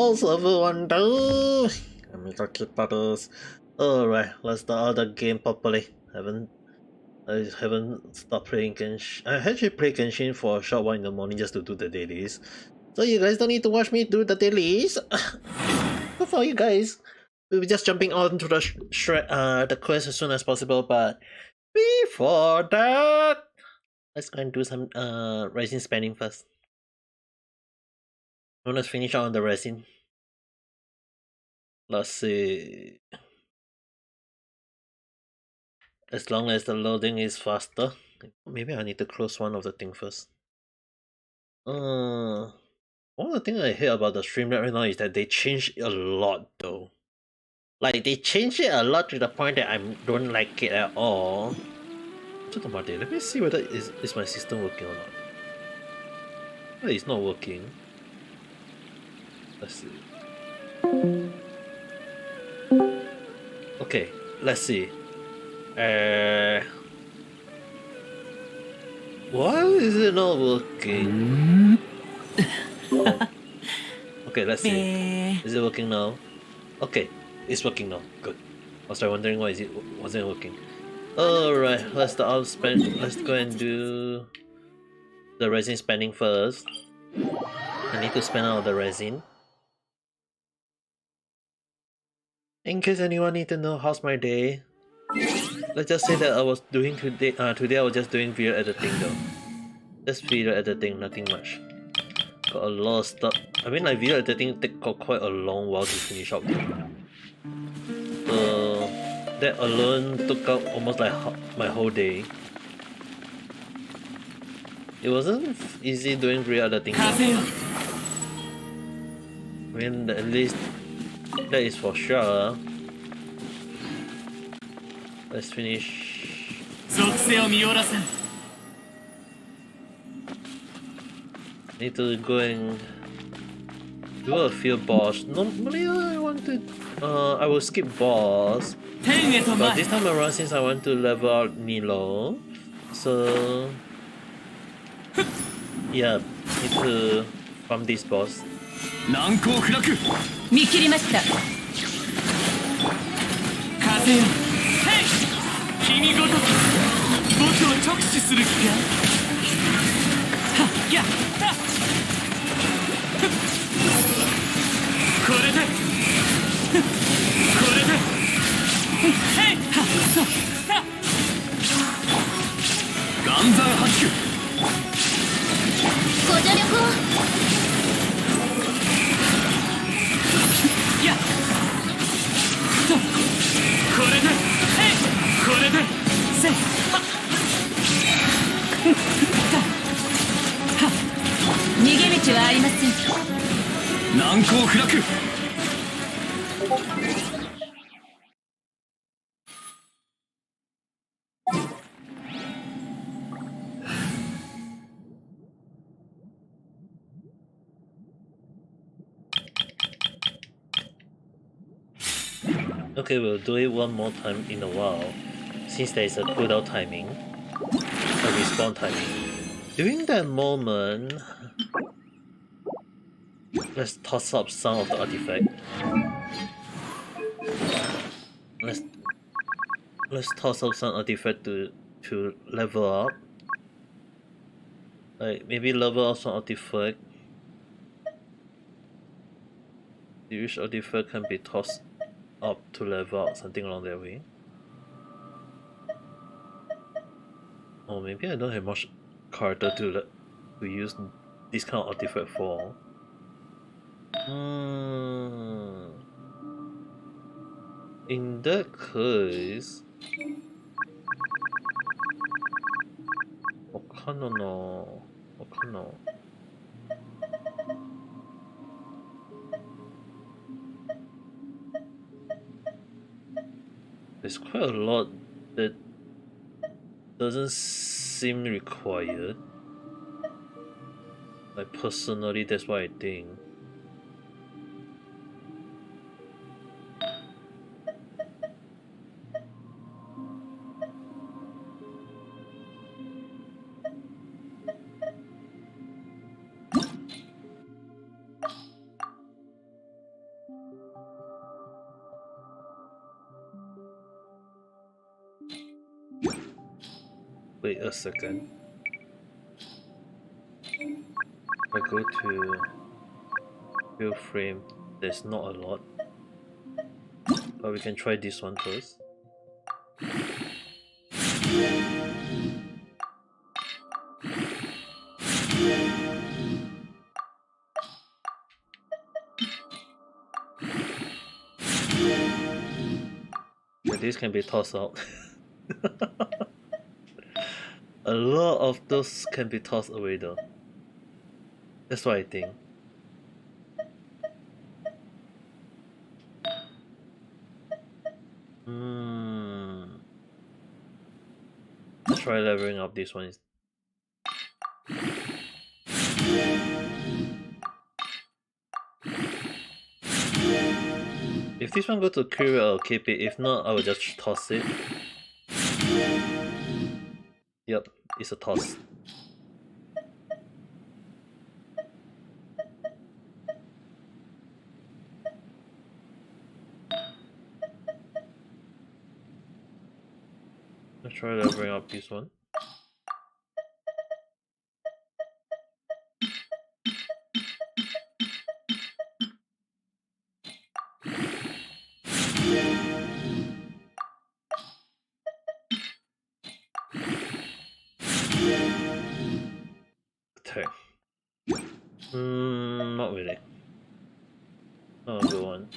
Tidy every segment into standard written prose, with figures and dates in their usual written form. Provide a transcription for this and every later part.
How's everyone doing? Alright, let's start the game properly. I haven't stopped playing Genshin. I actually played Genshin for a short while in the morning just to do the dailies. So you guys don't need to watch me do the dailies. Good for you guys. We'll be just jumping on to the quest as soon as possible, but before that, let's go and do some resin spending first. Let's finish on the resin. Let's see. As long as the loading is faster. Maybe I need to close one of the thing first. One of the things I hear about the Streamlab right now is that they changed a lot though. Like they changed it a lot to the point that I don't like it at all. Let me see whether is my system working or not. Oh, it's not working. Let's see. Okay, let's see. Why is it not working? Okay, let's see. Is it working now? Okay, it's working now. Good. I was wondering why wasn't working. Alright, let's go and do the resin spending first. I need to spend out the resin. In case anyone need to know how's my day, let's just say that I was doing today I was just doing video editing though. Just video editing, nothing much. Got a lot of stuff. I mean like video editing got quite a long while to finish up. That alone took up almost like my whole day. It wasn't easy doing video editing though. I mean at least that is for sure. Let's finish. Need to go and do a few boss. Normally I want to I will skip boss. But this time around since I want to level out Nilo, so yeah, need to farm this boss. 見切りました風よ君ごとき僕を直視する気かはっやっこれでこれでへいはっそう岩山発球ご助力をやっとこれでへいこれでせいはっはっ逃げ道はありません難攻不落 Okay, we'll do it one more time in a while, since there is a cooldown timing, a respawn timing. During that moment, let's toss up some of the artifact. Let's toss up some artifact to level up. Like maybe level up some artifact. Each artifact can be tossed up to level up, something along that way. Oh, maybe I don't have much character to use this kind of artifact for. In that case, Okano. There's quite a lot that doesn't seem required. Like personally, that's what I think. Wait a second. I go to view frame. There's not a lot, but we can try this one first. Yeah, these can be tossed out. A lot of those can be tossed away though. That's what I think. Let's try leveling up this one. If this one go to Curie, I'll keep it. If not, I will just toss it. Yep, it's a toss. Let's try leveling up this one. Attack. Not really. Not a good one.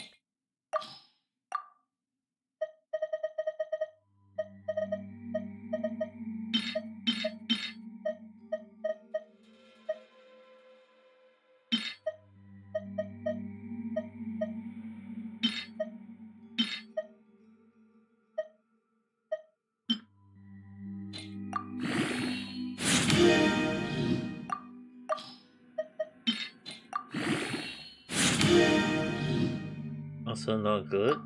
Also not good.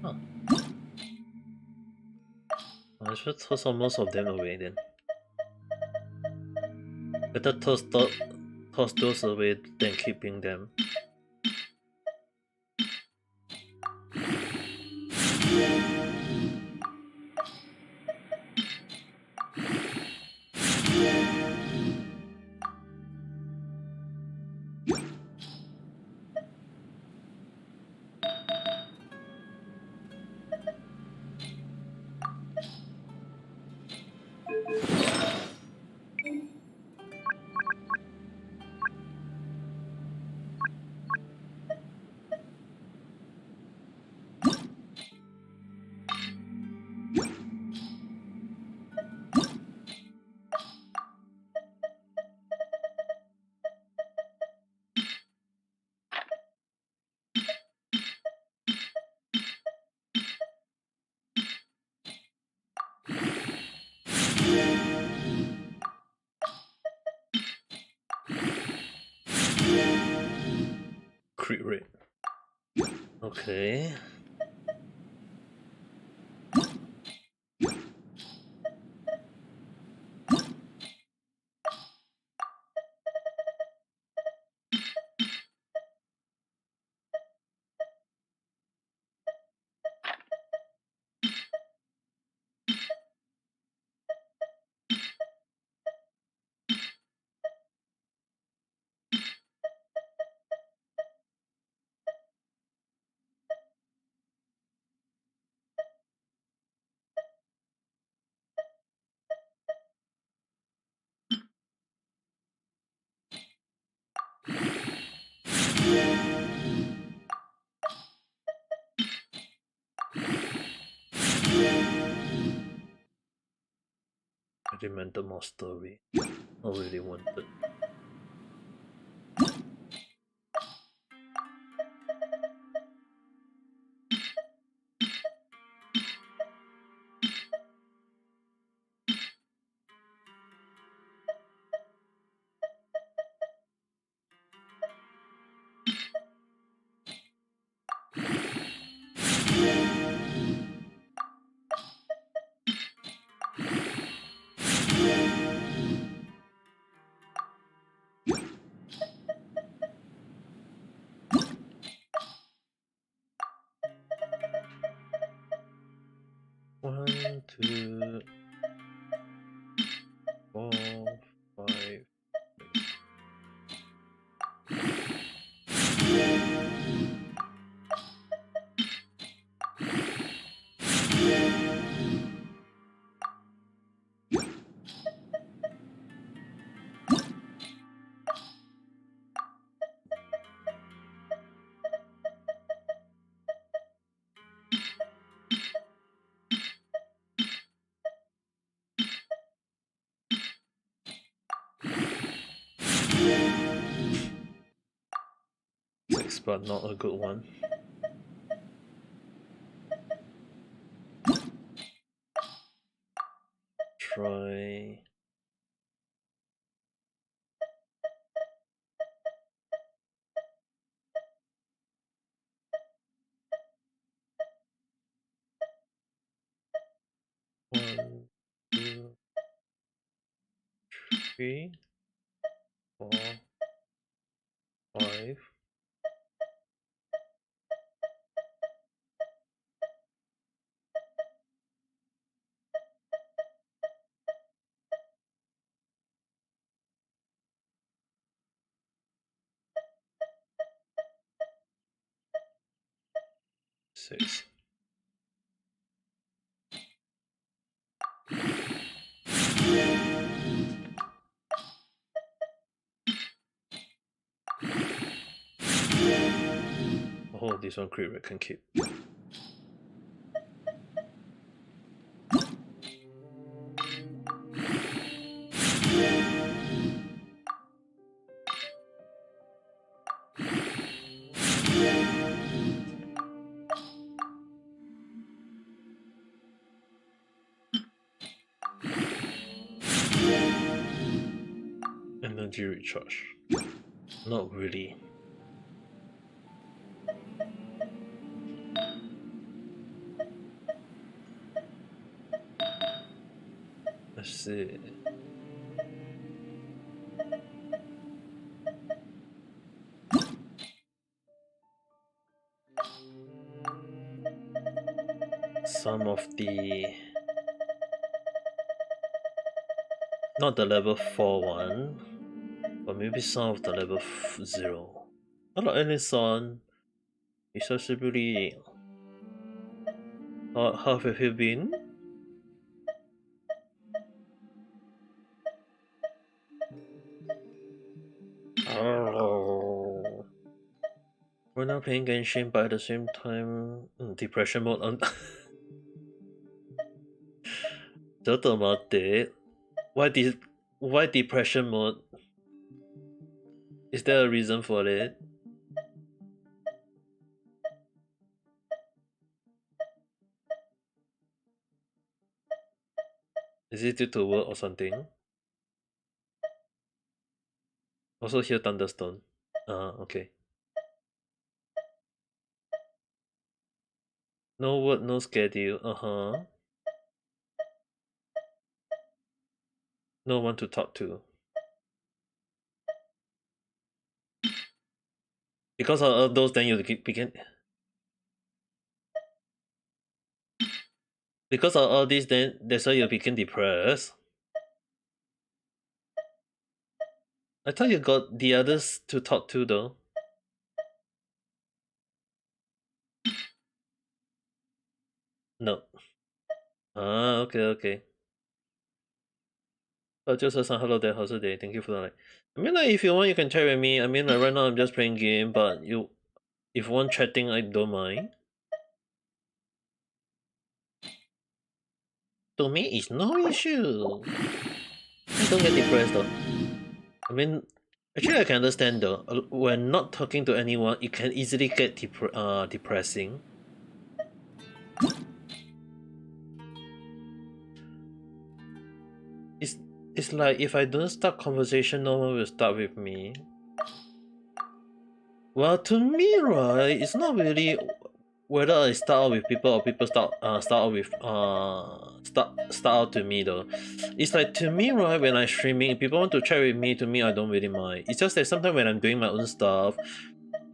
Huh. I should toss most of them away then. Better toss those away than keeping them. Crit rate. Okay. Regimental more story. Not really wanted. 1, 2, 4, 5. Six, but not a good one. Try. One, 2, 3, 4, 5. 6. Oh, this one crit rate can keep. Energy recharge. Not really. Let's see. Some of the... Not the level 4 one, but maybe some of the level 0. Hello, Ellison. Hisashiburi. How have you been? Oh. We're not playing Genshin, but at the same time, depression mode on. ちょっと待って。Why depression mode? Is there a reason for it? Is it due to work or something? Also hear thunderstorm. Okay. No work, no schedule. No one to talk to. Because of all those, then you begin. Because of all this, then that's why you become depressed. I thought you got the others to talk to though. No. Okay. Just hello there, how's the day? Thank you for the like. I mean, like, if you want, you can chat with me. I mean, like, right now I'm just playing game, but if you want chatting, I don't mind. To me, it's no issue. I don't get depressed though. I mean, actually, I can understand though. When not talking to anyone, it can easily get depressing. It's like if I don't start conversation, no one will start with me. Well, to me, right, it's not really whether I start out with people or people start out with start out to me though. It's like, to me, right, when I'm streaming, if people want to chat with me, to me I don't really mind. It's just that sometimes when I'm doing my own stuff,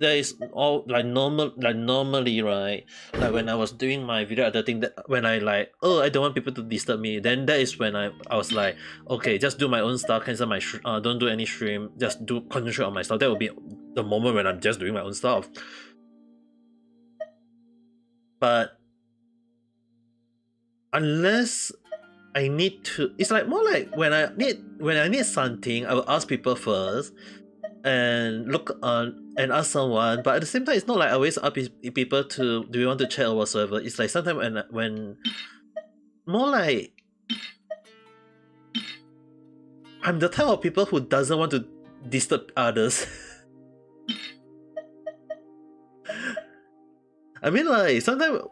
there is all like normally, right? Like when I was doing my video editing, that when I like, oh, I don't want people to disturb me, then that is when I was like, okay, just do my own stuff, cancel my don't do any stream, just do concentrate on my stuff. That would be the moment when I'm just doing my own stuff. But unless I need to, it's like more like when I need something, I will ask people first and look on and ask someone. But at the same time, it's not like I always ask people to, do you want to chat or whatsoever. It's like sometimes when more like I'm the type of people who doesn't want to disturb others. I mean, like sometimes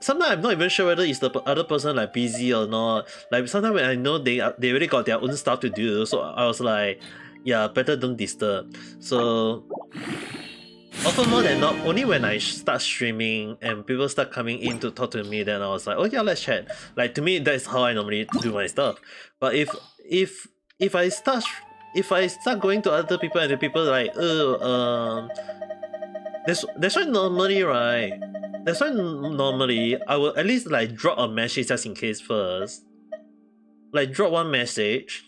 I'm not even sure whether is the other person like busy or not. Like sometimes when I know they already got their own stuff to do, so I was like, yeah, better don't disturb. So often more than not, only when I start streaming and people start coming in to talk to me, then I was like, oh yeah, let's chat. Like to me, that's how I normally do my stuff. But if I start going to other people and the people like, oh, that's why normally, right? That's why normally I will at least like drop a message just in case first. Like drop one message.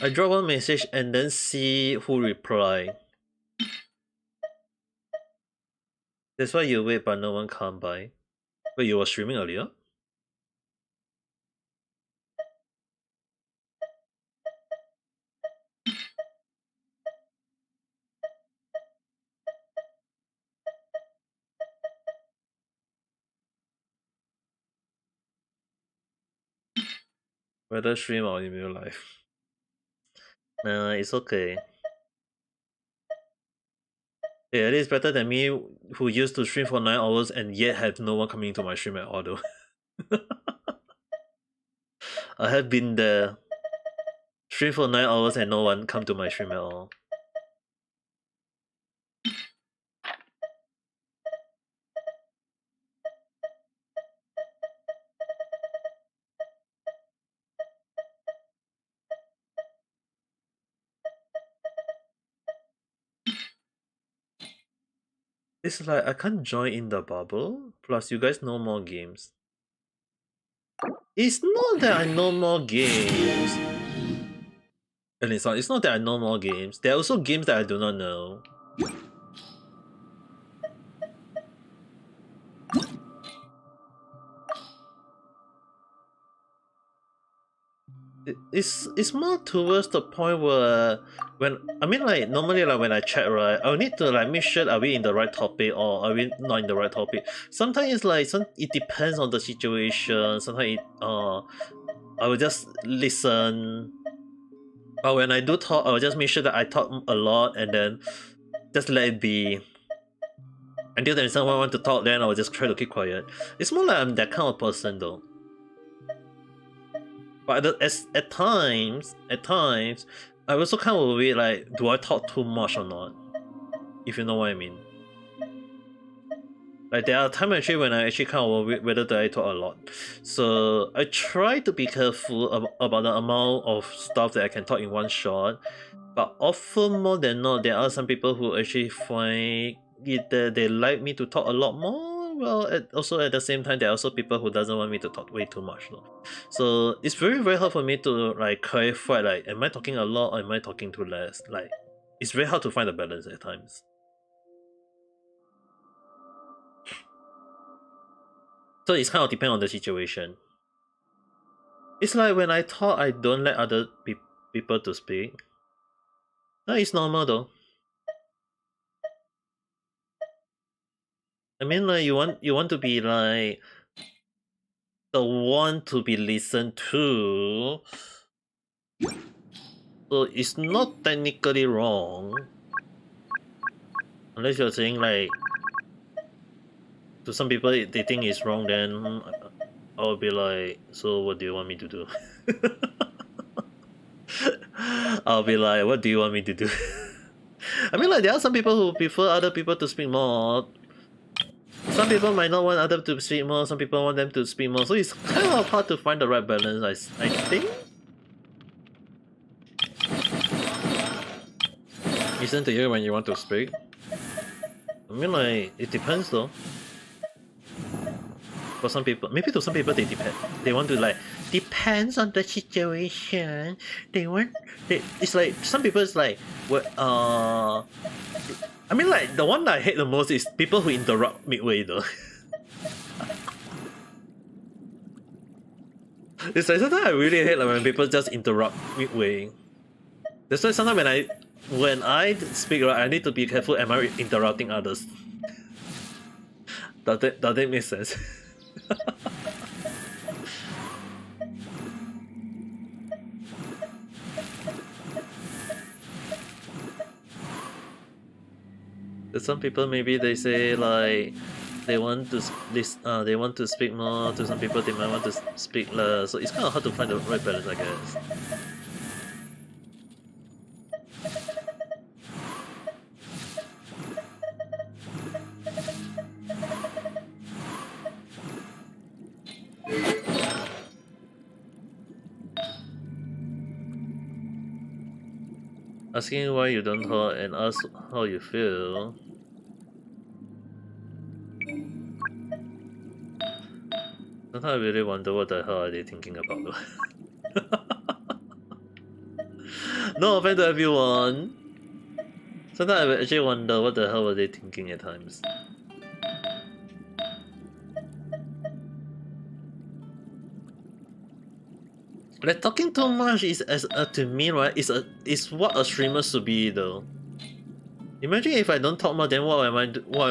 I drop one message and then see who reply. That's why you wait but no one come by. Wait, you were streaming earlier? Whether stream or in real life. Nah, it's okay. Yeah, it is better than me who used to stream for 9 hours and yet have no one coming to my stream at all though. I have been there. Stream for 9 hours and no one come to my stream at all. It's like I can't join in the bubble. Plus, you guys know more games. It's not that I know more games. And it's not that I know more games. There are also games that I do not know. It's more towards the point where when I mean like normally like when I chat, right, I'll need to like make sure are we in the right topic or are we not in the right topic. Sometimes it's like it depends on the situation. Sometimes I will just listen. But when I do talk, I will just make sure that I talk a lot and then just let it be. Until then someone want to talk, then I will just try to keep quiet. It's more like I'm that kind of person though. But at times, I also kind of worry like, do I talk too much or not? If you know what I mean. Like there are times actually when I actually kind of worry whether do I talk a lot. So I try to be careful about the amount of stuff that I can talk in one shot. But often more than not, there are some people who actually find it that they like me to talk a lot more. Well, also at the same time, there are also people who doesn't want me to talk way too much. So it's very, very hard for me to like clarify like, am I talking a lot or am I talking too less? Like, it's very hard to find a balance at times. So it's kind of depend on the situation. It's like when I talk, I don't let other people to speak. No, it's normal though. I mean, like you want to be like the one to be listened to. So it's not technically wrong. Unless you're saying like to some people they think it's wrong, then I'll be like, so what do you want me to do? I'll be like, what do you want me to do? I mean, like there are some people who prefer other people to speak more. Some people might not want others to speak more, some people want them to speak more, so it's kind of hard to find the right balance, I think. It's listen to you when you want to speak? I mean, like, it depends though. For some people, maybe to some people they depend. They want to like depends on the situation. It's like some people is like what I mean, like the one that I hate the most is people who interrupt midway though. It's like sometimes I really hate like when people just interrupt midway. That's why sometimes when I speak, right, I need to be careful. Am I interrupting others? Does that make sense? Some people maybe they say like they want to they want to speak more. To some people they might want to speak less. So it's kind of hard to find the right balance, I guess. Asking why you don't talk and ask how you feel. Sometimes I really wonder what the hell are they thinking about though. No offense to everyone. Sometimes I actually wonder what the hell were they thinking at times. Like talking too much is to me, right, is what a streamer should be though. Imagine if I don't talk more, then what am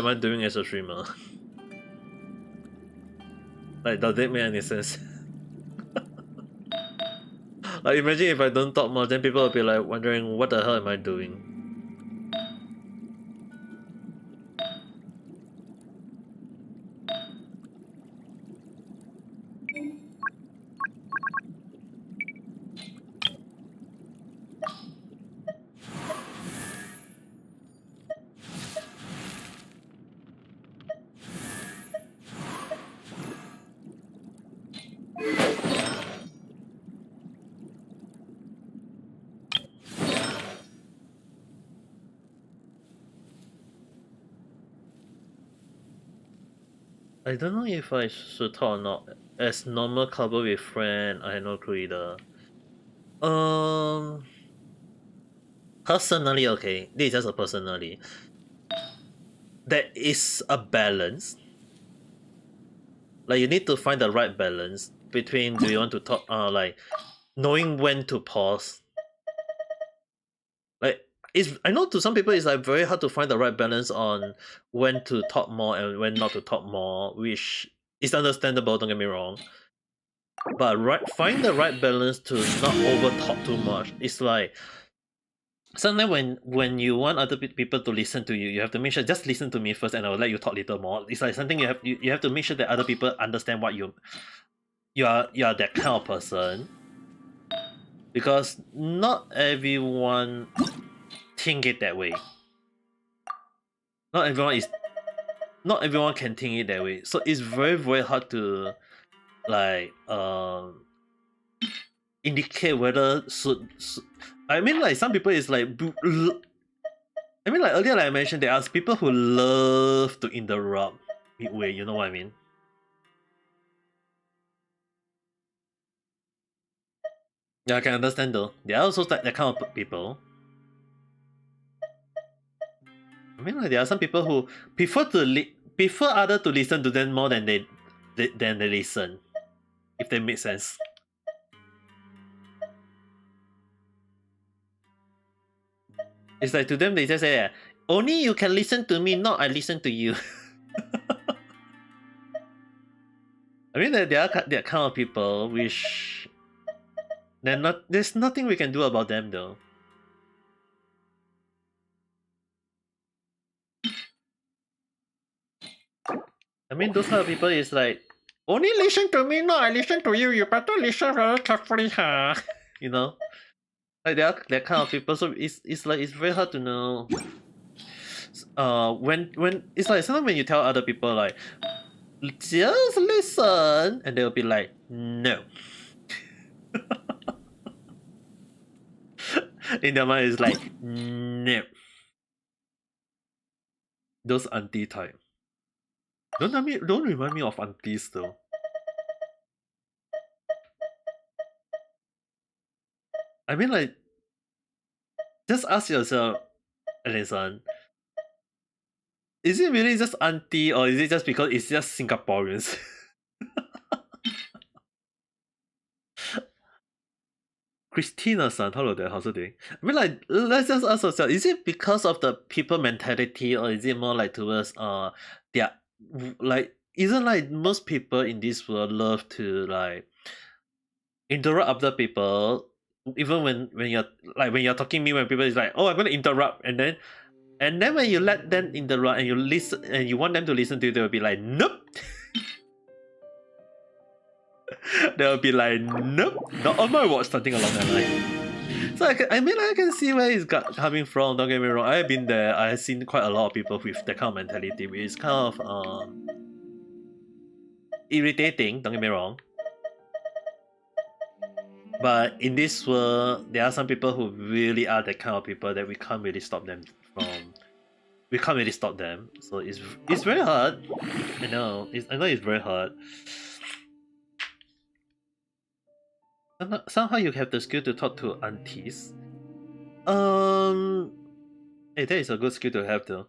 I doing as a streamer? Like, does that make any sense? Like, imagine if I don't talk more, then people will be like wondering what the hell am I doing? I don't know if I should talk or not. As normal couple with friend, I have no clue either. Personally, okay, this is just a personally. There is a balance. Like you need to find the right balance between do you want to talk like knowing when to pause. Like it's I know to some people it's like very hard to find the right balance on when to talk more and when not to talk more, which is understandable, don't get me wrong. But find the right balance to not over talk too much. It's like sometimes when you want other people to listen to you, you have to make sure just listen to me first, and I will let you talk little more. It's like something you have to make sure that other people understand what you are that kind of person, because not everyone think it that way. Not everyone is not everyone can think it that way. So it's very hard to like indicate whether I mean like some people is like I mean like earlier like I mentioned there are people who love to interrupt midway, you know what I mean? Yeah, I can understand though. There are also that kind of people. I mean like there are some people who prefer prefer other to listen to them more than they listen. If that makes sense. It's like to them they just say, only you can listen to me, not I listen to you. I mean there are kind of people which there's nothing we can do about them though. I mean those kind of people is like only listen to me, not I listen to you. You better listen very carefully, huh? You know? Like there are that kind of people, so it's like it's very hard to know when it's like sometimes when you tell other people like just listen and they'll be like no. In their mind it's like no. Those auntie type. Don't remind me of aunties though. I mean, like, just ask yourself, Alison, is it really just auntie or is it just because it's just Singaporeans? Christina-san, hello there, how's it doing? I mean, like, let's just ask ourselves, is it because of the people mentality or is it more like towards, their, like, isn't like most people in this world love to, like, interrupt other people, even when you're, like, when you're talking to me, when people is like, oh, I'm going to interrupt, and then when you let them interrupt and you listen and you want them to listen to you, they'll be like, nope. They'll be like, nope, not on my watch, something along that line. So I mean, I can see where it's coming from. Don't get me wrong. I've been there. I've seen quite a lot of people with that kind of mentality, which is kind of irritating. Don't get me wrong. But in this world, there are some people who really are the kind of people that we can't really stop them from. We can't really stop them. So it's very hard. I know. I know it's very hard. Somehow you have the skill to talk to aunties. Hey, that is a good skill to have though.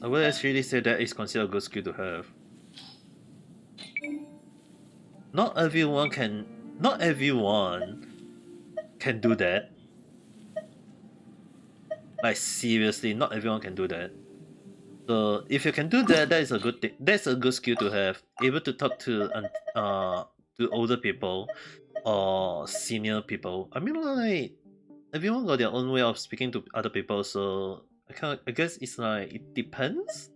I would actually say that is considered a good skill to have. Not everyone can do that. Like seriously, not everyone can do that. So if you can do that, that is a good thing. That's a good skill to have. Able to talk to older people or senior people. I mean, like, everyone got their own way of speaking to other people, so I guess it's like it depends.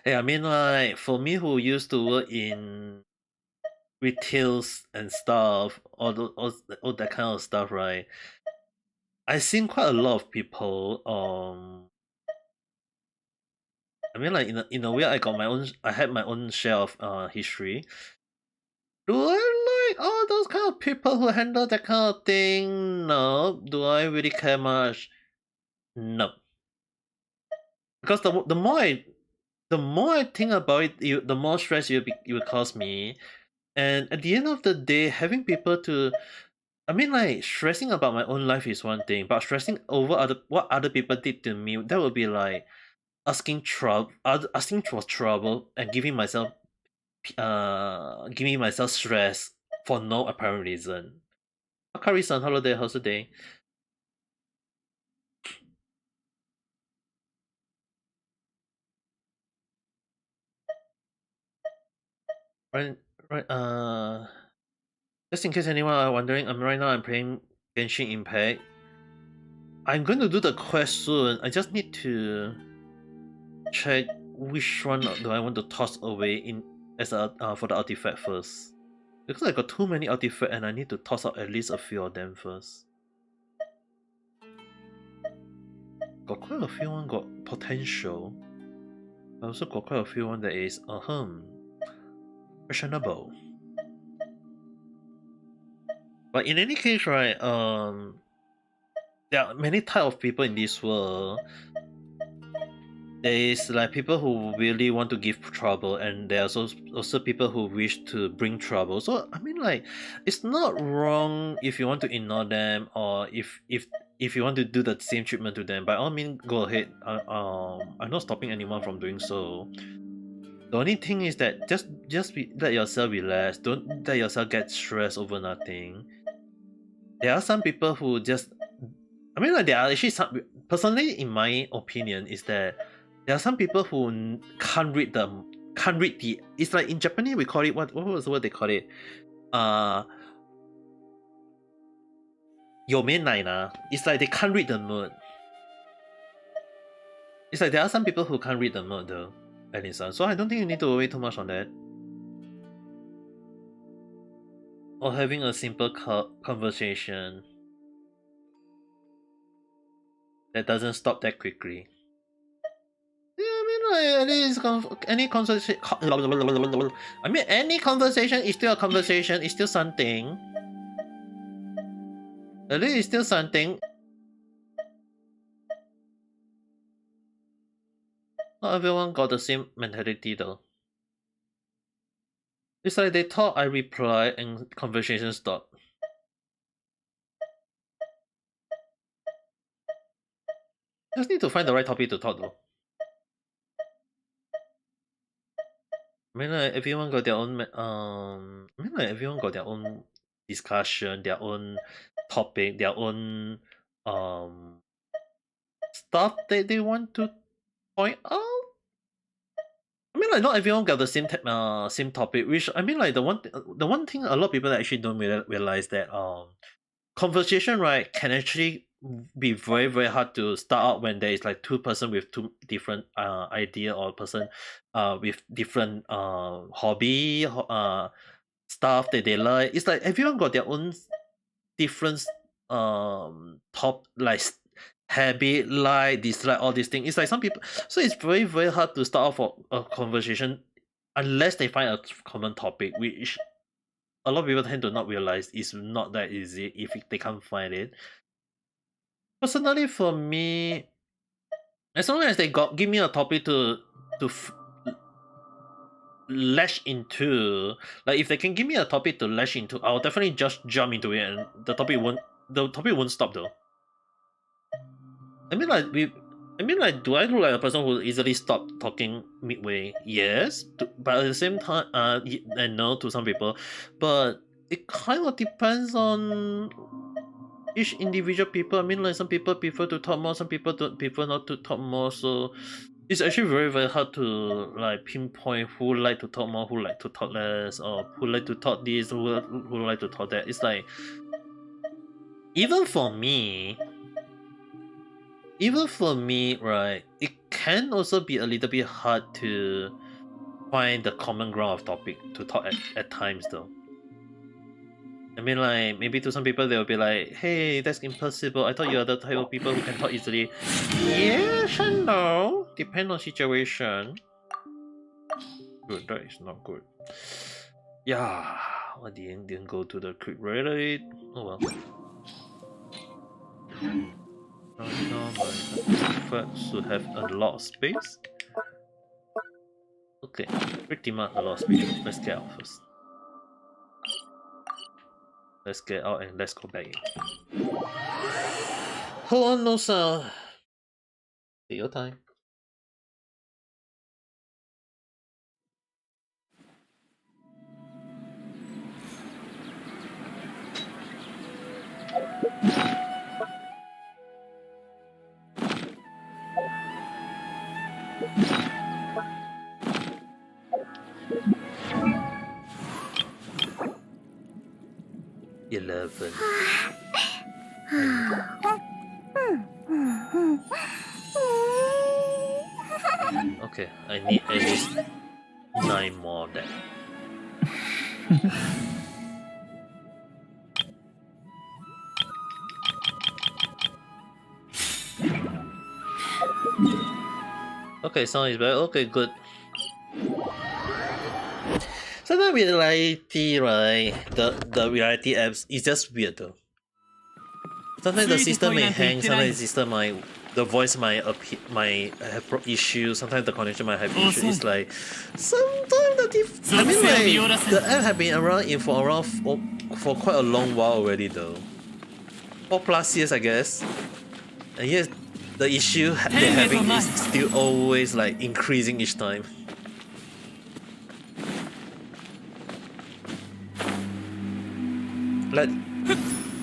Hey, I mean, like, for me who used to work in retails and stuff, all that kind of stuff, right? I've seen quite a lot of people. I mean, like, in a way, I had my own share of history. Do I like all those kind of people who handle that kind of thing? No. Do I really care much? No. Because the more I think about it, the more stress it will cause me. And at the end of the day, having people to, I mean, like, stressing about my own life is one thing, but stressing over what other people did to me, that would be like asking for trouble and giving myself stress for no apparent reason. Akari-san, hello there, how's the day? Right, right. Just in case anyone are wondering, right now I'm playing Genshin Impact. I'm going to do the quest soon. I just need to check which one do I want to toss away in as a for the artifact first. Because I got too many artifacts and I need to toss out at least a few of them first. Got quite a few one got potential. I also got quite a few one that is questionable. But in any case, right, there are many type of people in this world. There is like people who really want to give trouble, and there are also people who wish to bring trouble. So I mean, like, it's not wrong if you want to ignore them, or if you want to do the same treatment to them. By all means, go ahead. I'm not stopping anyone from doing so. The only thing is that let yourself relax. Don't let yourself get stressed over nothing. There are some people who just, I mean, like, there are actually some, personally, in my opinion, is that there are some people who can't read the, it's like in Japanese we call it, what was the word they call it? Yomenai na. It's like they can't read the mood. It's like there are some people who can't read the mood though, Alison. So I don't think you need to worry too much on that. Or having a simple conversation that doesn't stop that quickly. like, any conversation. I mean, any conversation is still a conversation. It's still something. At least it's still something. Not everyone got the same mentality though. It's like they thought I reply and conversation stop. Just need to find the right topic to talk though. I mean, like everyone got their own. I mean, like everyone got their own discussion, their own topic, their own stuff that they want to point out. I mean, like not everyone got the same topic. Which I mean, like the one thing a lot of people actually don't realize that conversation, right, can actually be very hard to start out when there is like two person with two different idea, or person with different hobby stuff that they like. It's like everyone got their own different habit, like dislike, all these things. It's like some people, so it's very hard to start off a conversation unless they find a common topic, which a lot of people tend to not realize is not that easy if they can't find it. Personally, for me, as long as they give me a topic to lash into, like if they can give me a topic to lash into, I'll definitely just jump into it, and the topic won't stop though. I mean, like, do I look like a person who easily stop talking midway? Yes, but at the same time, and no to some people, but it kind of depends on each individual people. I mean, like some people prefer to talk more, some people don't prefer not to talk more. So it's actually very hard to like pinpoint who like to talk more, who like to talk less, or who like to talk this, who like to talk that. It's like even for me, right, it can also be a little bit hard to find the common ground of topic to talk at times though. I mean, like, maybe to some people they'll be like, hey, that's impossible. I thought you're the type of people who can talk easily. Yes and no. Depend on situation. Good, that is not good. Yeah, I didn't go to the quick rate. Oh well. Right now, my artifact should have a lot of space. Okay, pretty much a lot of space. Let's get out first. Let's get out and let's go back in. Hold on, no sound. Take your time. Okay, I need at least 9 more of that. Okay, sound is better. Okay, good. Sometimes reality, right? The reality apps is just weird though. Sometimes the system may hang. Sometimes the system the voice might have issues. Sometimes the connection might have issues. It's like sometimes I mean, like the app have been around for quite a long while already though. 4+ years, I guess. And yes, the issue they're having is still always like increasing each time. Like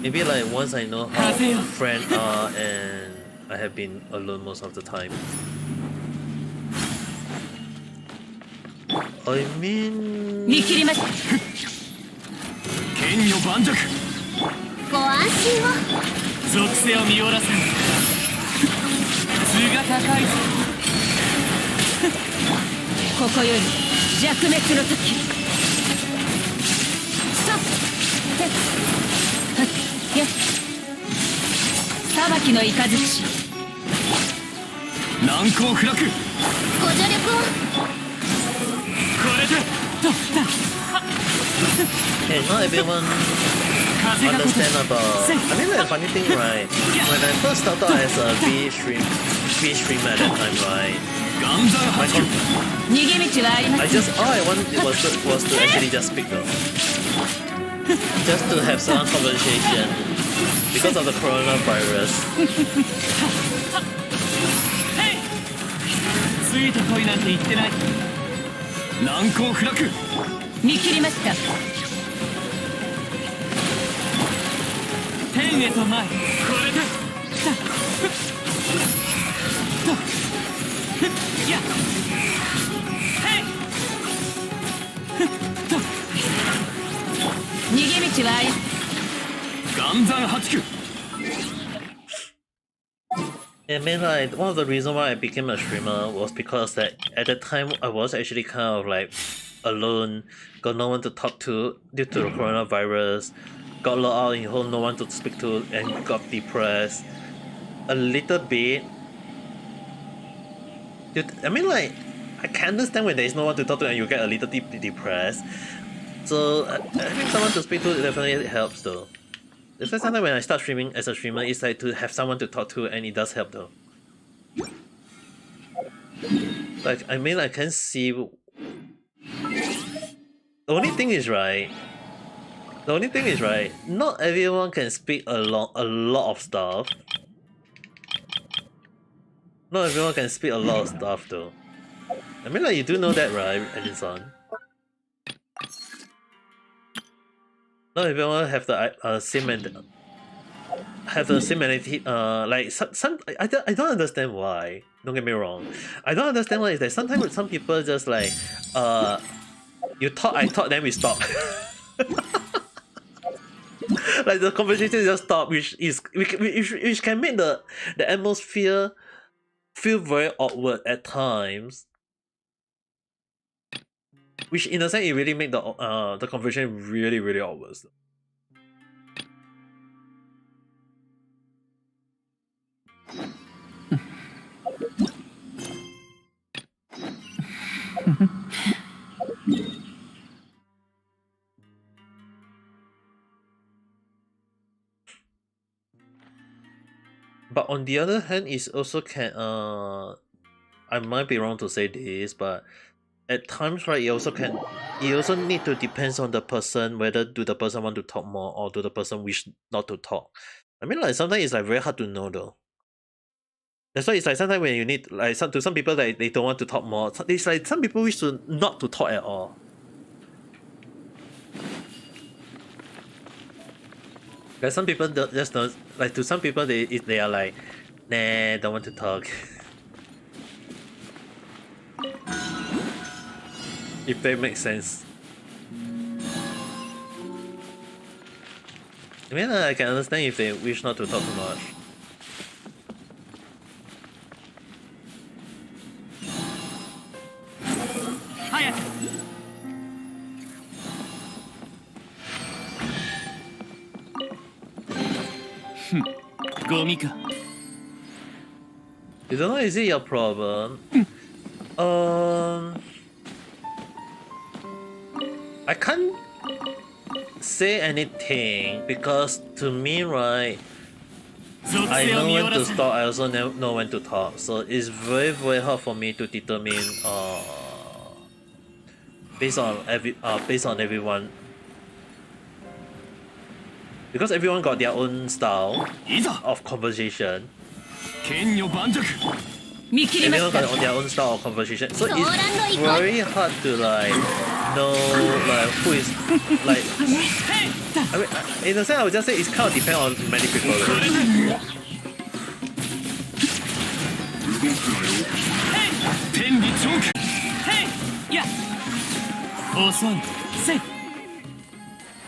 maybe like once I know how friends are and I have been alone most of the time. I mean... ご安心を属性を見おらせん図が高いぞここより弱滅の時ストップや裁きの雷難攻不落ご助力を。これで Hey, not everyone understand about. I mean, the funny thing, right? When I first started as a V streamer at that time, right? ガンザンMy 発球 逃げ道はありま I せん。 just all I wanted was to actually just speak though, just to have some conversation because of the coronavirus. ついてこいなんて言ってない難攻不落見切りました。天へと前これでやっ逃げ道はあり。ガンザン発球 I mean, like one of the reasons why I became a streamer was because that at the time I was actually kind of like alone, got no one to talk to due to the coronavirus, got locked out in home, no one to speak to, and got depressed a little bit. Dude, I mean, like I can understand when there is no one to talk to and you get a little bit depressed. So having someone to speak to definitely helps though. That's why sometimes when I start streaming as a streamer, it's like to have someone to talk to, and it does help though. Like, I mean, I can see. The only thing is right. Not everyone can speak a lot of stuff. Not everyone can speak a lot of stuff though. I mean, like you do know that, right, Edison? Not everyone have the same mentality. Like some I don't understand why. Don't get me wrong. I don't understand why is that sometimes some people just like you talk, I talk, then we stop. Like the conversation just stop, which can make the atmosphere feel very awkward at times. Which in a sense it really make the conversation really awkward. But on the other hand, it's also can I might be wrong to say this, but at times, right, it also need to depends on the person whether do the person want to talk more or do the person wish not to talk. I mean, like sometimes it's like very hard to know though. That's why it's like sometimes when you need like some people like they don't want to talk more. It's like some people wish to not to talk at all. Like some people just don't like to some people they are like, nah, don't want to talk. If that makes sense. I mean, I can understand if they wish not to talk too much. Hiya. Gomika. You don't know, is it your problem? I can't say anything because to me, right, I know when to stop, I also know when to talk. So it's very hard for me to determine based on everyone. Because everyone got their own style of conversation. Everyone got their own style of conversation. So it's very hard to like know like who is like I mean in a sense I would just say it's kind of depend on many people.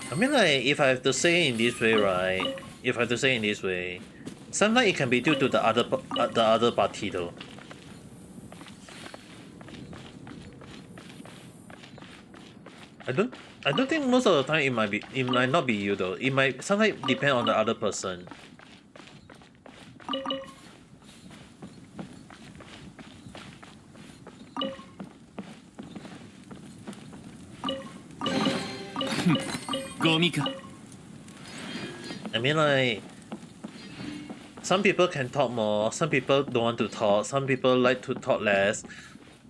I mean, like, if I have to say in this way, right? If I have to say in this way, sometimes it can be due to the other party, though. I don't think most of the time it might not be you though. It might sometimes depend on the other person. ゴミか。 I mean, like, some people can talk more, some people don't want to talk, some people like to talk less.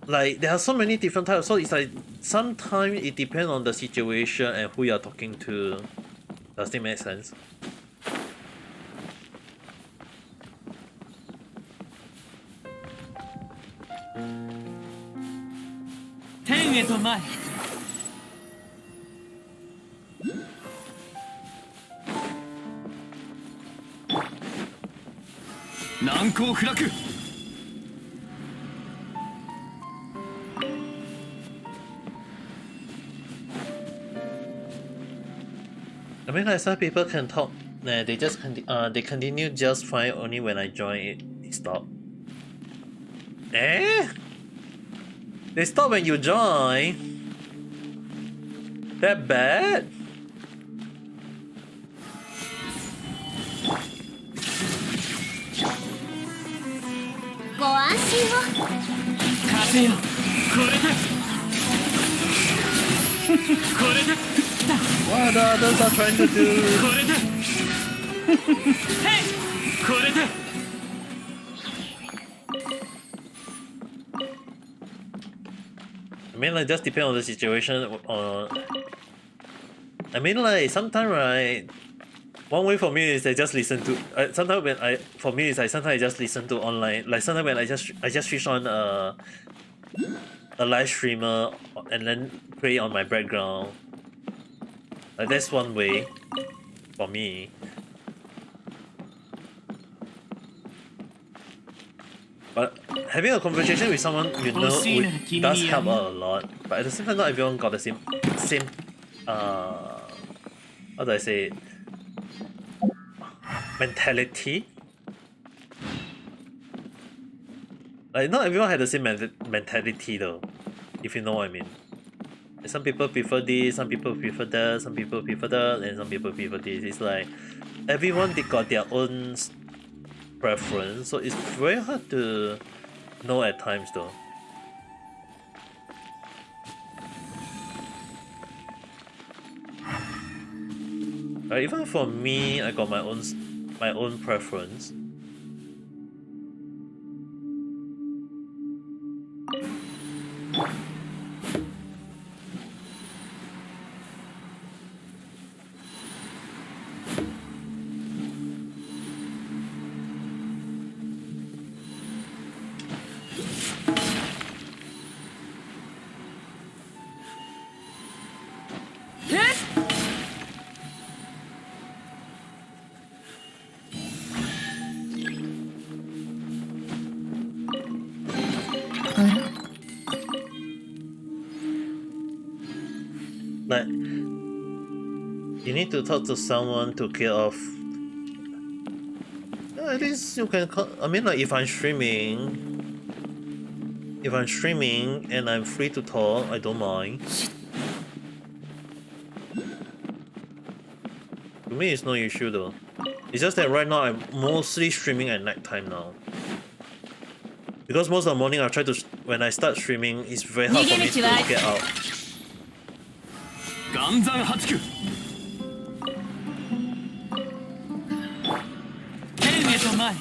Like, there are so many different types, so it's like sometimes it depends on the situation and who you're talking to. Does it make sense? 天へと前。難攻不落。 I mean, like, some people can talk, nah, they just they continue just fine only when I join it stop. Eh? They stop when you join? That bad? ご安心を。風よ。これで。これで。 What the others are trying to do? これで。へい。これで。 I mean, like, just depend on the situation. I mean, like, sometimes, right, one way for me is I just listen to. Sometimes when for me is sometimes I just listen to online. Like sometimes when I just switch on a live streamer and then play on my background. Like that's one way for me. But having a conversation with someone you know does help out a lot. But at the same time, not everyone got the same how do I say it? Mentality. Like not everyone had the same mentality though, if you know what I mean. Like, some people prefer this, some people prefer that, some people prefer that, and some people prefer this. It's like everyone they got their own preference, so it's very hard to know at times though. Even for me, I got my own preference. Like, you need to talk to someone to get off. Yeah, at least you can. I mean, like if I'm streaming and I'm free to talk, I don't mind. To me, it's no issue though. It's just that right now I'm mostly streaming at night time now. Because most of the morning I try to when I start streaming, it's very hard for me to get out. 岩山八九天へと前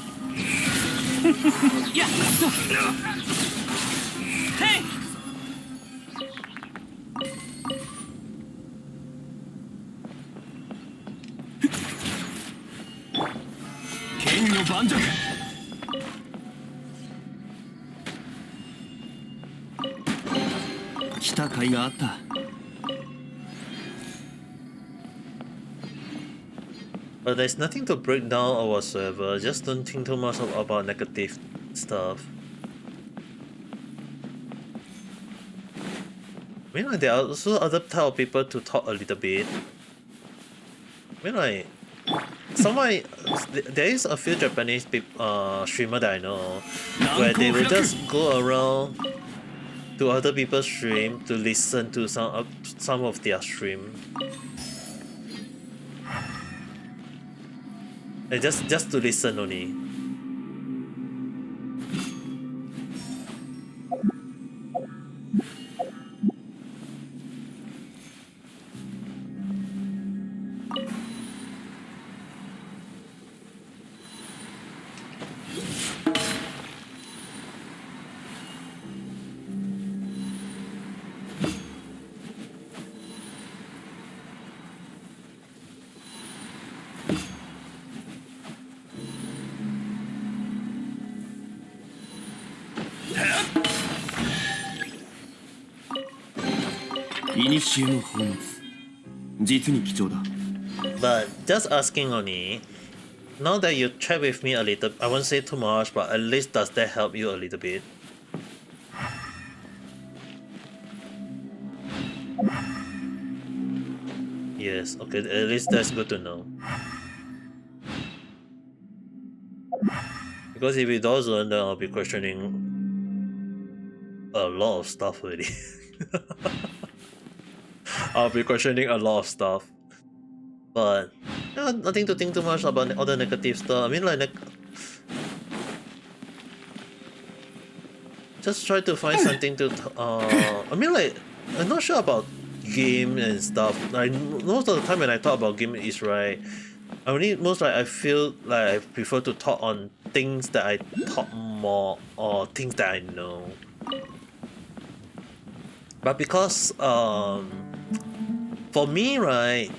やっとへい剣の盤石来た甲斐があった But there's nothing to break down or whatsoever. Just don't think too much about negative stuff. I mean, like, there are also other type of people to talk a little bit. I mean, like, there is a few Japanese streamer that I know where they will just go around to other people's stream to listen to some of their stream. And just to listen only. 古の宝物実に貴重だ But just asking only. Now that you chat with me a little, I won't say too much, but at least does that help you a little bit? Yes, okay, at least that's good to know. Because if it doesn't, then I'll be questioning a lot of stuff already. I'll be questioning a lot of stuff. But yeah, nothing to think too much about all the negative stuff. I mean, like, just try to find something to. I mean, like, I'm not sure about game and stuff. Like most of the time when I talk about game is right. I feel like I prefer to talk on things that I talk more or things that I know. But because for me, right,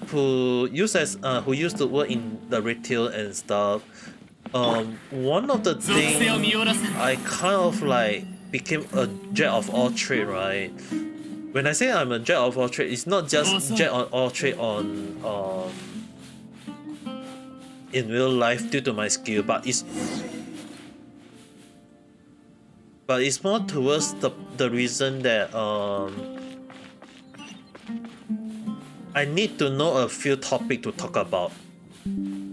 who used to work in the retail and stuff, one of the things I kind of like became a jack of all trade, right? When I say I'm a jack of all trade, it's not just jack of all trade on in real life due to my skill, but it's more towards the reason that I need to know a few topic to talk about,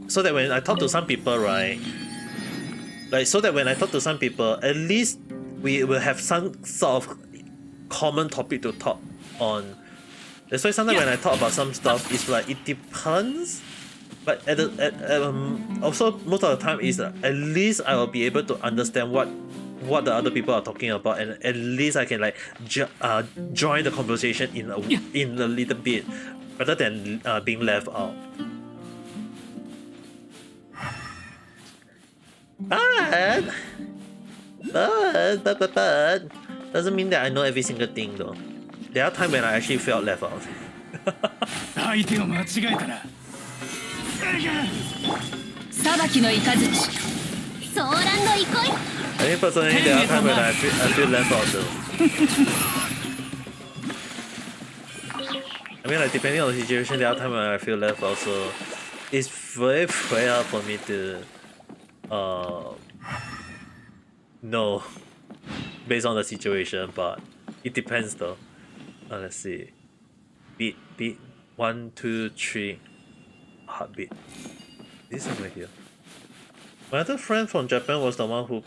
so that when I talk to some people, right, at least we will have some sort of common topic to talk on. That's why sometimes when I talk about some stuff, it's like it depends. But also most of the time is at least I will be able to understand what the other people are talking about, and at least I can like join the conversation in a little bit, rather than being left out. But doesn't mean that I know every single thing though. There are times when I actually felt left out. 相手を間違えたな裁きの雷ソーランドイコイ I mean personally there are times when I feel left out though. I mean like depending on the situation there are times when I feel left out, so it's very hard for me to know based on the situation, but it depends though. Let's see. Beat 1, 2, 3 heartbeat. This is over here. My other friend from Japan was the one who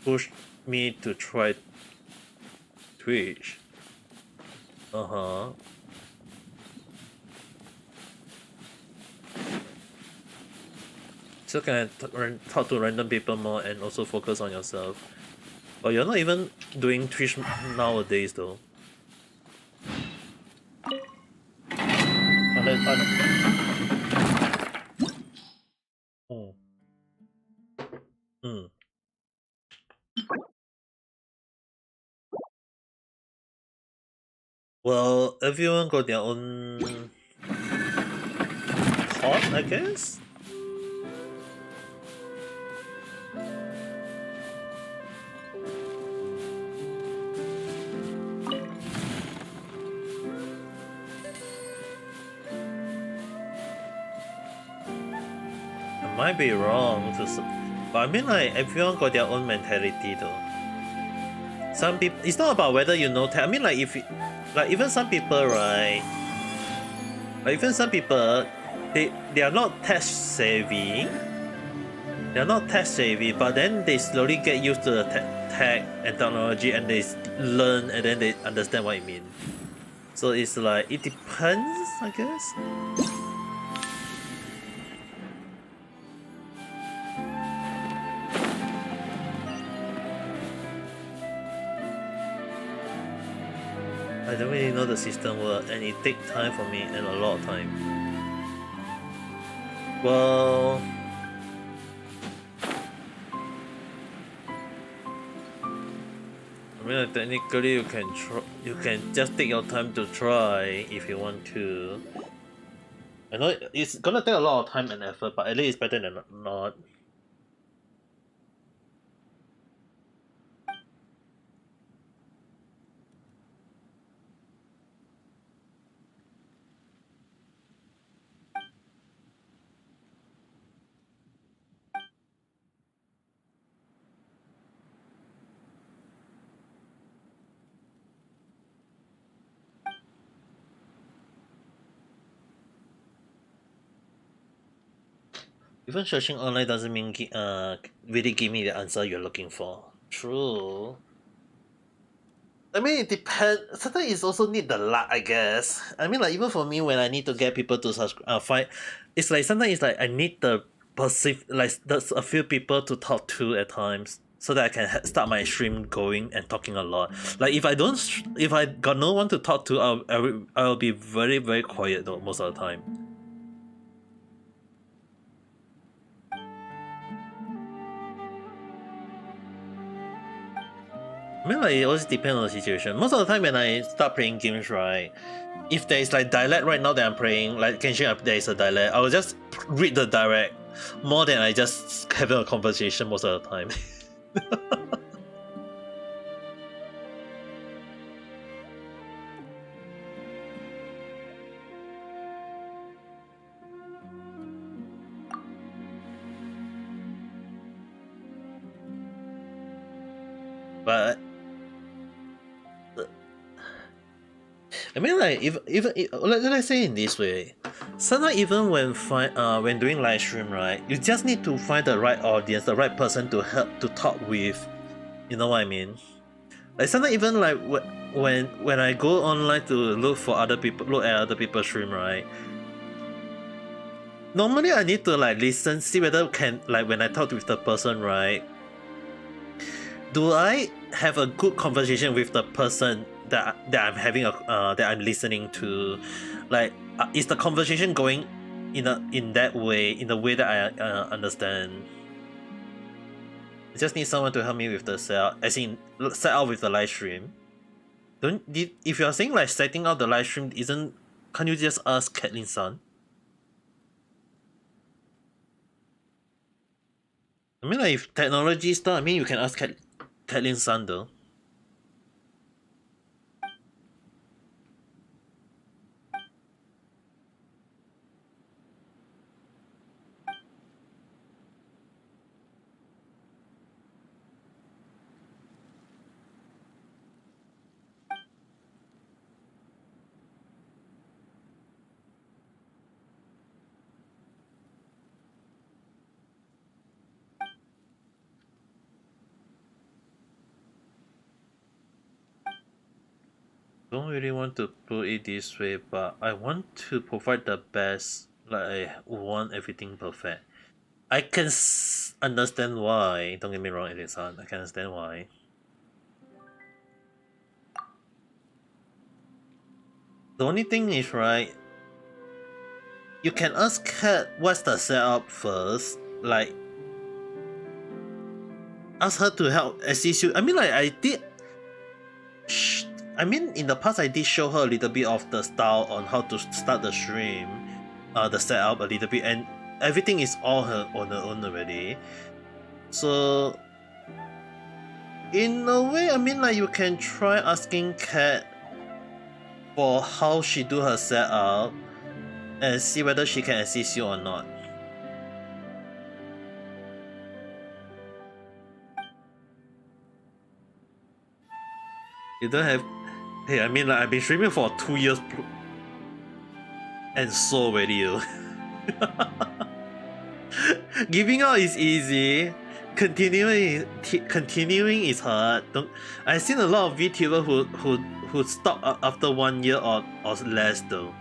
pushed me to try Twitch. So can I talk to random people more and also focus on yourself? But you're not even doing Twitch nowadays though. Well, everyone got their own thought, I guess. I might be wrong, but I mean like everyone got their own mentality though. Some people, it's not about whether you know tech. I mean like if like even some people, right, like even some people they are not tech savvy. They're not tech savvy, but then they slowly get used to the tech and technology, and they learn, and then they understand what it means. So it's like it depends, I guess. I don't really know the system work, and it takes time for me, and a lot of time. Well, I mean, technically you can just take your time to try if you want to. I know it's gonna take a lot of time and effort, but at least it's better than not. Even searching online doesn't mean really give me the answer you're looking for. True. I mean, it depends. Sometimes it's also need the luck, I guess. I mean, like even for me, when I need to get people to subscribe, find, it's like sometimes it's like I need the there's a few people to talk to at times, so that I can start my stream going and talking a lot. Like if I don't, if I got no one to talk to, I'll be very very quiet though most of the time. I mean, like it always depends on the situation. Most of the time when I start playing games, right, if there is like dialect right now that I'm playing, like Genshin, there is a dialect, I will just read the dialect more than I just having a conversation most of the time. But I mean, like even let's say in this way, sometimes even when doing live stream, right, you just need to find the right audience, the right person to help to talk with. You know what I mean? Like sometimes even like when I go online to look at other people's stream, right? Normally I need to like listen, see whether can like when I talk with the person, right? Do I have a good conversation with the person that I'm having that I'm listening to? Like, is the conversation going in that way, in the way that I understand? I just need someone to help me with the setup, as in set out with the live stream. If you're saying like setting out the live stream, can't you just ask Catlin-san? I mean, like if technology stuff, I mean you can ask Catlin-san though. Don't really want to put it this way, but I want to provide the best. Like I want everything perfect. I can understand why. Don't get me wrong, it is hard. I can understand why. The only thing is, right, you can ask Kat what's the setup first. Like, ask her to help assist you. I mean, like, I mean, in the past, I did show her a little bit of the style on how to start the stream, the setup a little bit, and everything is all on her own already. So, in a way, I mean, like, you can try asking Kat for how she do her setup and see whether she can assist you or not. You don't have. Hey, I mean, like, I've been streaming for 2 years and so already. Giving up is easy. Continuing is hard. I've seen a lot of VTubers who stop after 1 year or less though.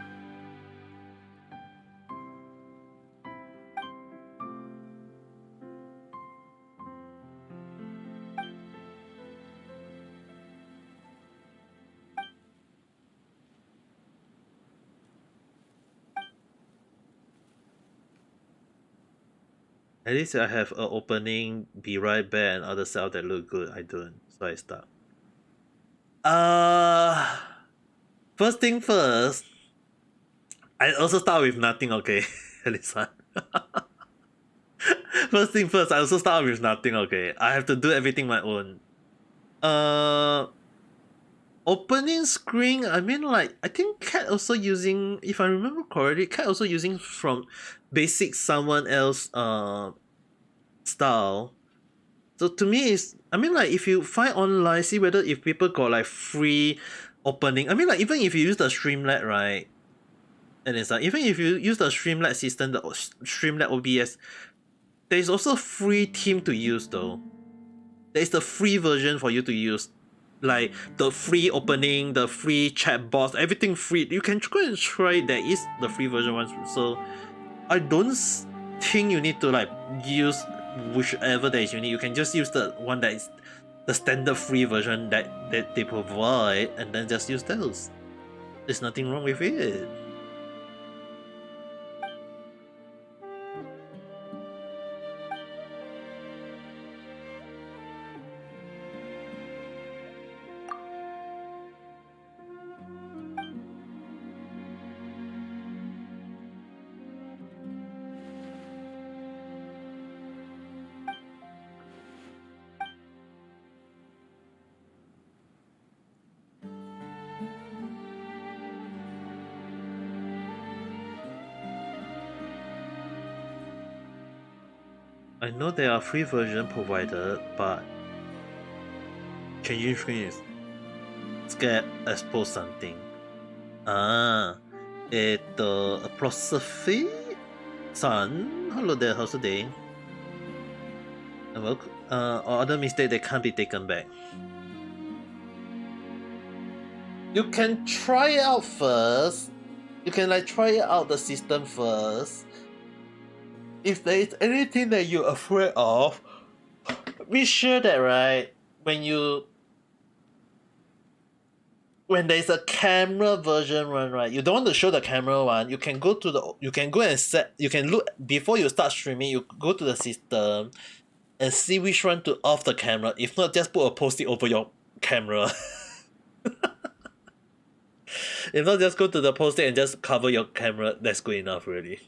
At least I have an opening, be right back, and other stuff that look good. I don't, so I start. First thing first, I also start with nothing, okay? Listen. First thing first, I also start with nothing, okay? I have to do everything my own. Opening screen, I mean, like, I think Cat also using, if I remember correctly, Cat also using from basic someone else style. So to me, I mean, like, if you find online, see whether if people got like free opening. I mean, like, even if you use the Streamlet, right? And it's like, even if you use the Streamlet system, the Streamlet OBS, There's also free theme to use though. There's the free version for you to use. Like the free opening, the free chat box, everything free. You can go and try. There is the free version once. So I don't think you need to like use whichever that is unique. You can just use the one that is the standard free version that they provide, and then just use those. There's nothing wrong with it. I know there are free version provided, but changing screen is scared expose something. Apostrophe Sun. Hello there, how's the day? Or other mistake that can't be taken back. You can try it out first. You can like try out the system first. If there is anything that you're afraid of, be sure that right when there's a camera version one, right, you don't want to show the camera one, you can go and set, you can look before you start streaming, you go to the system and see which one to off the camera. If not, just put a post-it over your camera. If not, just go to the post-it and just cover your camera. That's good enough really.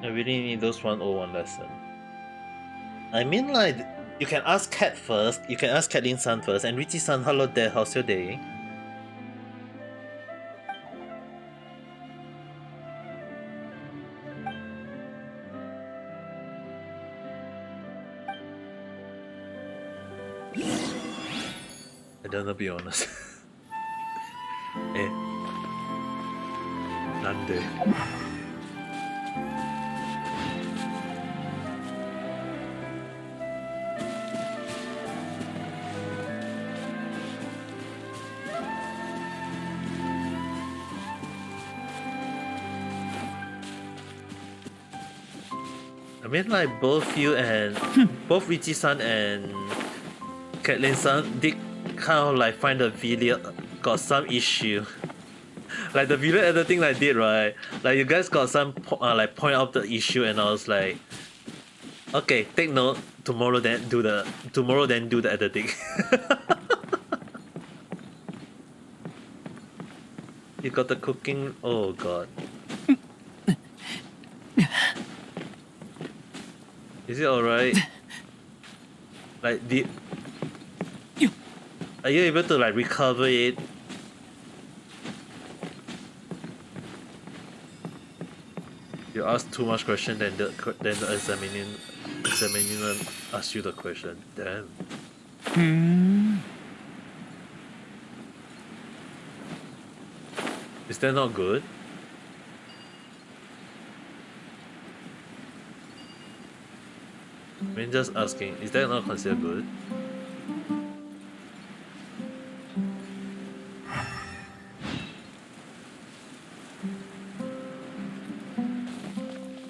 I really need those 101 lesson. I mean, like, you can ask Kat first, you can ask Katlin-san first, and Richie-san, hello there, how's your day? I don't know, be honest. なんで I mean, like, both you and both Richie-san and Katlin-san did kind of like find the video got some issue. Like the video editing I did, right? Like you guys got some like point out the issue, and I was like, okay, take note. Tomorrow then do the editing. You got the cooking. Oh god. Is it alright? Like are you able to like recover it? You ask too much question, then the examining asks you the question. Damn. Is that not good? I mean, just asking. Is that not considered good?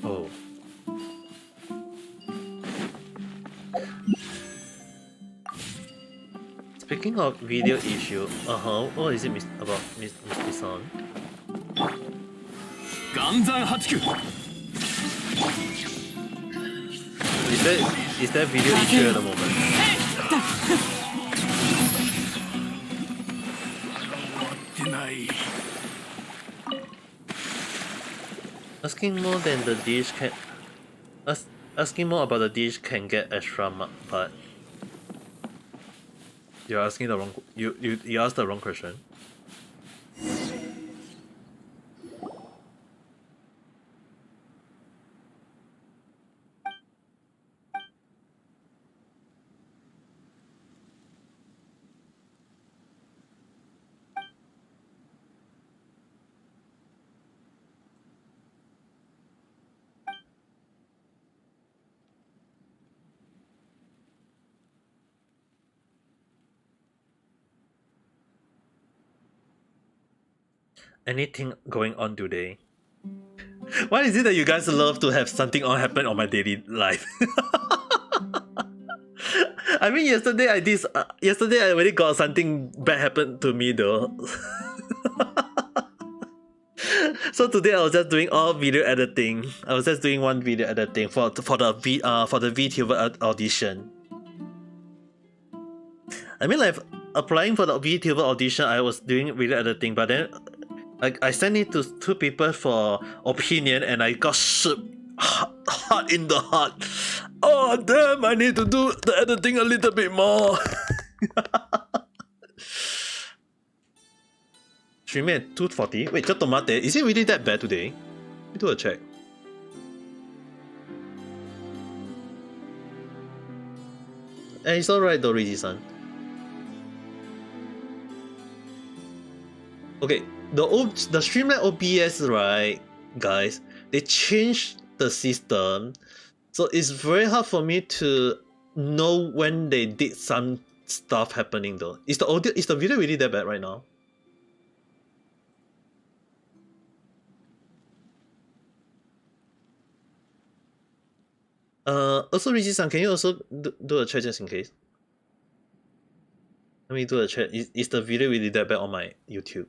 Oh. Speaking of video issue, what is it about Mr. Son? 岩山八九 Is there video issue at the moment? ってない Asking more than the dish can asking more about the dish can get extra mark, but you're asking the wrong you asked the wrong question. Anything going on today? Why is it that you guys love to have something on happen on my daily life? I mean, yesterday I already got something bad happen to me though. So today I was just doing all video editing. I was just doing one video editing for the VTuber audition. I mean, like applying for the VTuber audition, I was doing video editing, but then I sent it to two people for opinion, and I got hot in the heart. Oh damn! I need to do the editing a little bit more. Streaming at 2:40. Wait, just tomate. Is it really that bad today? Let me do a check. And it's alright though, Riji-san. Okay, the Streamlabs OBS, right, guys? They changed the system, so it's very hard for me to know when they did some stuff happening though. Is the video really that bad right now? Also, Riji-san, can you also do a check just in case? Let me do a check. Is the video really that bad on my YouTube?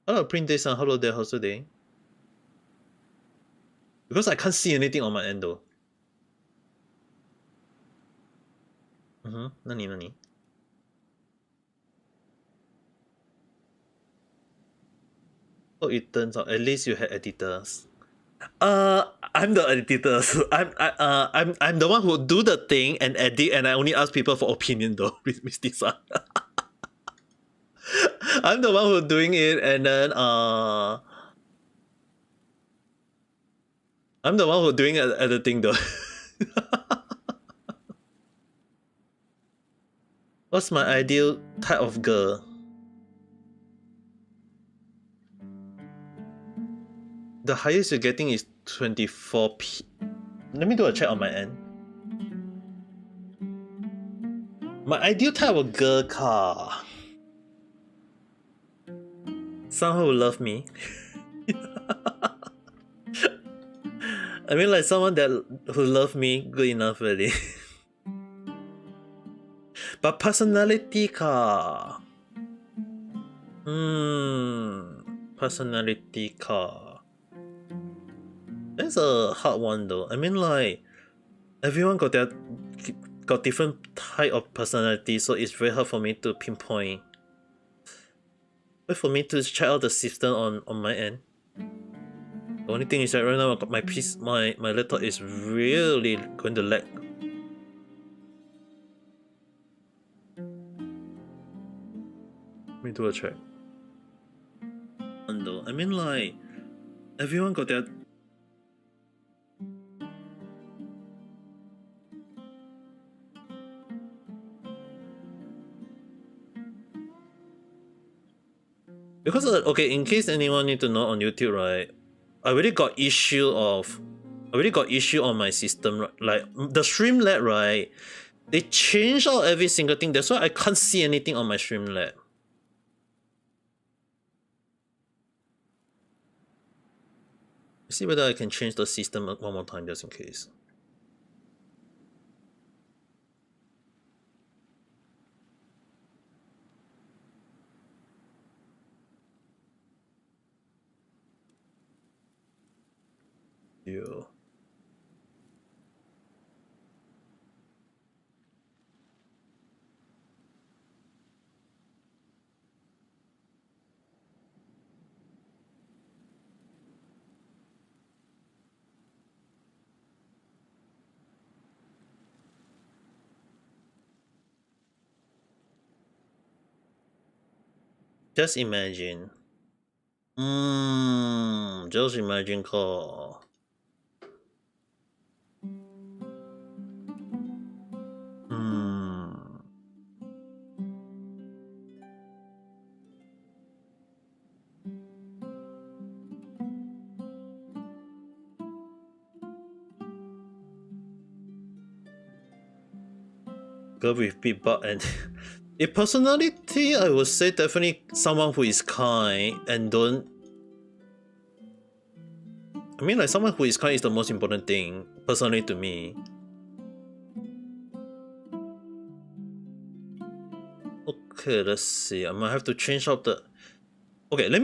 Hello, Print Day-san. Hello there. How's today? Because I can't see anything on my end though. Nani. Oh, it turns out at least you had editors. I'm the editor. So I'm the one who do the thing and edit, and I only ask people for opinion though, Misty-san. I'm the one who doing it, and then I'm the one who doing editing though. What's my ideal type of girl? The highest you're getting is 24p. Let me do a check on my end. My ideal type of girl car. Someone who love me. I mean, like someone who love me good enough really. But personality car. Personality car. That's a hard one though. I mean, like everyone got different type of personality, so it's very hard for me to pinpoint. Wait for me to check out the system on my end. The only thing is that right now my laptop is really going to lag. Let me do a check. I mean, like everyone got their. Because okay, in case anyone need to know on YouTube, right? I already got issue on my system, like the Streamlabs, right? They changed out every single thing. That's why I can't see anything on my Streamlabs. See whether I can change the system one more time just in case. you. Just imagine. Just imagine ko. Girl with big butt and a personality, I would say definitely someone who is kind and don't. I mean, like someone who is kind is the most important thing, personally to me. Okay, let's see. I might have to change out the. Okay, let me